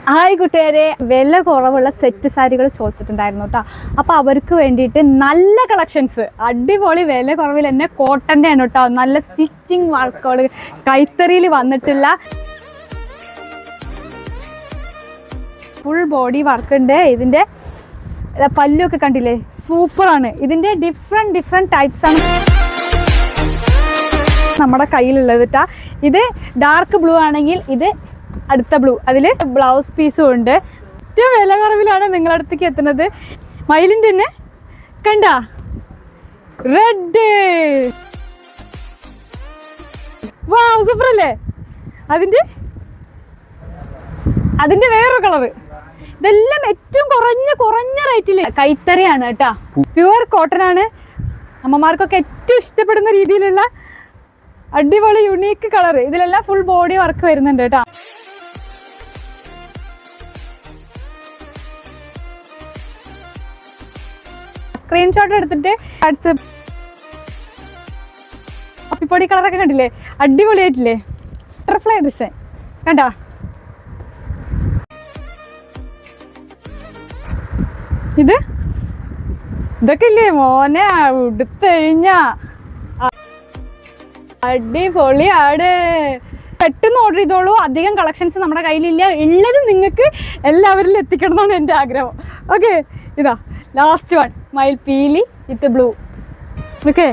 Hi കൂട്ടുകാരെ, വില കുറവുള്ള സെറ്റ് സാരികൾ ചോദിച്ചിട്ടുണ്ടായിരുന്നു കേട്ടോ. അപ്പോൾ അവർക്ക് വേണ്ടിയിട്ട് നല്ല കളക്ഷൻസ്, അടിപൊളി വില കുറവിൽ തന്നെ കോട്ടൻ്റെ ആണ് കേട്ടോ. നല്ല സ്റ്റിച്ചിങ് വർക്കുകൾ, കൈത്തറിയിൽ വന്നിട്ടുള്ള ഫുൾ ബോഡി വർക്ക് ഉണ്ട്. ഇതിൻ്റെ പല്ലൊക്കെ കണ്ടില്ലേ, സൂപ്പറാണ്. ഇതിൻ്റെ ഡിഫറെൻറ്റ് ടൈപ്സ് ആണ് നമ്മുടെ കയ്യിലുള്ളത് കേട്ടോ. ഇത് ഡാർക്ക് ബ്ലൂ ആണെങ്കിൽ ഇത് അടുത്ത ബ്ലൂ, അതിൽ ബ്ലൗസ് പീസും ഉണ്ട്. ഏറ്റവും വില കുറവിലാണ് നിങ്ങളുടെ അടുത്തേക്ക് എത്തുന്നത്. മയിലിൻ്റെ തന്നെ കണ്ട റെഡ്, വാ സൂപ്പർ അല്ലേ. അതിൻ്റെ വേറൊരു കളറ്. ഇതെല്ലാം ഏറ്റവും കുറഞ്ഞ റേറ്റിൽ കൈത്തറിയാണ് കേട്ടോ. പ്യുവർ കോട്ടൺ ആണ്. അമ്മമാർക്കൊക്കെ ഏറ്റവും ഇഷ്ടപ്പെടുന്ന രീതിയിലുള്ള അടിപൊളി യുണീക്ക് കളർ. ഇതിലെല്ലാം ഫുൾ ബോഡി വർക്ക് വരുന്നുണ്ട് കേട്ടോ. സ്ക്രീൻഷോട്ട് എടുത്തിട്ട് അപ്പിപ്പൊടി കളറൊക്കെ കണ്ടില്ലേ, അടിപൊളിയായിട്ടില്ലേ. ബട്ടർഫ്ലൈ ഡിസൈൻ കണ്ടോ. ഇതൊക്കെ ഇല്ലേ മോനെ, ഉടുത്തഴിഞ്ഞ അടിപൊളിയാണ്. പെട്ടെന്ന് ഓർഡർ ചെയ്തോളൂ. അധികം കളക്ഷൻസ് നമ്മുടെ കയ്യിലില്ല. ഉള്ളത് നിങ്ങൾക്ക് എല്ലാവരിലും എത്തിക്കണം എന്നാണ് എൻ്റെ ആഗ്രഹം. ഓക്കെ, ഇതാ ലാസ്റ്റ് വൺ, മയിൽ പീലി വിത്ത് ബ്ലൂ. ഓക്കെ.